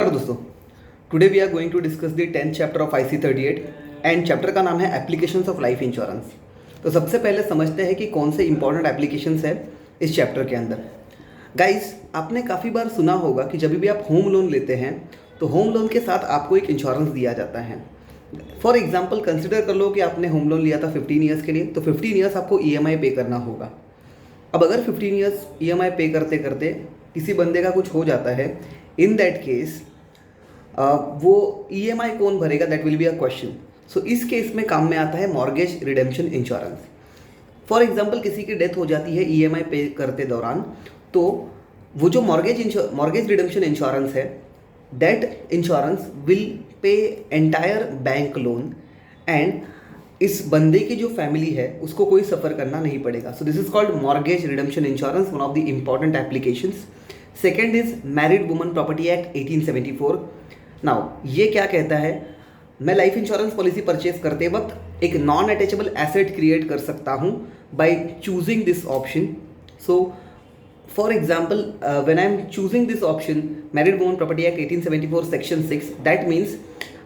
दोस्तों, today we are going to discuss the 10th chapter of IC 38 and chapter का नाम है applications of life insurance. तो सबसे पहले समझते हैं कि कौन से इंपॉर्टेंट एप्लीकेशंस है इस चैप्टर के अंदर। गाइस, आपने काफ़ी बार सुना होगा कि जब भी आप होम लोन लेते हैं तो होम लोन के साथ आपको एक इंश्योरेंस दिया जाता है। फॉर एग्जाम्पल कंसिडर कर लो कि आपने होम लोन लिया था 15 ईयर्स के लिए, तो 15 ईयर्स आपको EMI पे करना होगा। अब अगर 15 ईयर्स EMI पे करते करते किसी बंदे का कुछ हो जाता है, इन दैट केस वो EMI कौन भरेगा, that will be a question. So इस केस में काम में आता है mortgage redemption insurance. For example किसी की डेथ हो जाती है EMI पे करते दौरान, तो वो जो मॉर्गेज रिडेम्पशन इंश्योरेंस है, that insurance will pay entire bank loan and इस बंदे की जो फैमिली है उसको कोई सफ़र करना नहीं पड़ेगा। So this is called mortgage redemption insurance, one of the important applications. Second is married woman property act 1874। Now ये क्या कहता है, मैं लाइफ इंश्योरेंस पॉलिसी परचेज करते वक्त एक नॉन अटैचेबल एसेट क्रिएट कर सकता हूँ by choosing this option. So for example when I am choosing this option married woman property act 1874 section 6, that means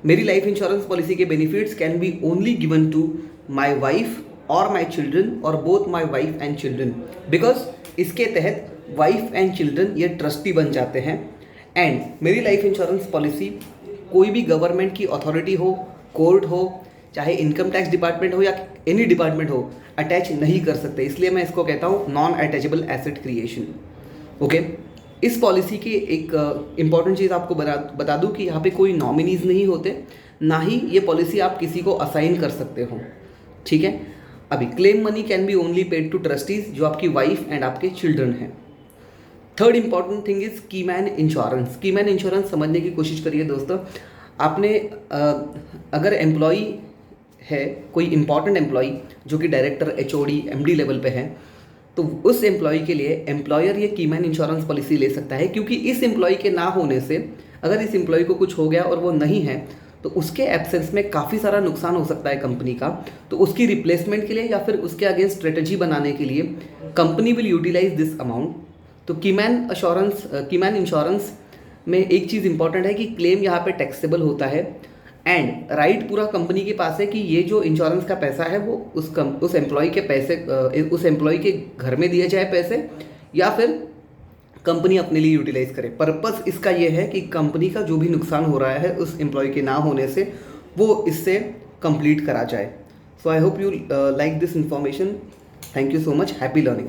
my life insurance policy के benefits can be only given to my wife और my children और both my wife and children, because इसके तहत wife and children ये trustee बन जाते हैं। And मेरी लाइफ इंश्योरेंस पॉलिसी कोई भी गवर्नमेंट की अथॉरिटी हो, कोर्ट हो, चाहे इनकम टैक्स डिपार्टमेंट हो या एनी डिपार्टमेंट हो, अटैच नहीं कर सकते। इसलिए मैं इसको कहता हूँ non attachable asset creation. Okay, इस पॉलिसी की एक इम्पॉर्टेंट चीज़ आपको बता दूँ कि यहाँ पे कोई नॉमिनीज नहीं होते, ना ही ये पॉलिसी आप किसी को असाइन कर सकते हो। ठीक है, अभी claim money can be only paid to trustees, जो आपकी वाइफ एंड आपके चिल्ड्रन हैं। Third important thing is key man insurance. Key man insurance समझने की कोशिश करिए दोस्तों। आपने अगर एम्प्लॉई है, कोई इंपॉर्टेंट एम्प्लॉई जो कि डायरेक्टर, HOD, MD लेवल पे है, तो उस एम्प्लॉय के लिए एम्प्लॉयर ये कीमैन इंश्योरेंस पॉलिसी ले सकता है, क्योंकि इस एम्प्लॉय के ना होने से अगर इस एम्प्लॉय को कुछ हो गया और वो नहीं है तो उसके एब्सेंस में काफ़ी सारा नुकसान हो सकता है कंपनी का। तो उसकी रिप्लेसमेंट के लिए या फिर उसके अगेंस्ट स्ट्रेटजी बनाने के लिए company will utilize this amount. तो कीमैन इंश्योरेंस में एक चीज़ इंपॉर्टेंट है कि क्लेम यहाँ पे टैक्सेबल होता है एंड राइट पूरा कंपनी के पास है कि ये जो इंश्योरेंस का पैसा है वो उस एम्प्लॉय के पैसे, उस एम्प्लॉय के घर में दिए जाए पैसे, या फिर कंपनी अपने लिए यूटिलाइज करे। पर्पस इसका ये है कि कंपनी का जो भी नुकसान हो रहा है उस एम्प्लॉय के ना होने से वो इससे कंप्लीट करा जाए। So I hope you like this information. Thank you so much. Happy learning.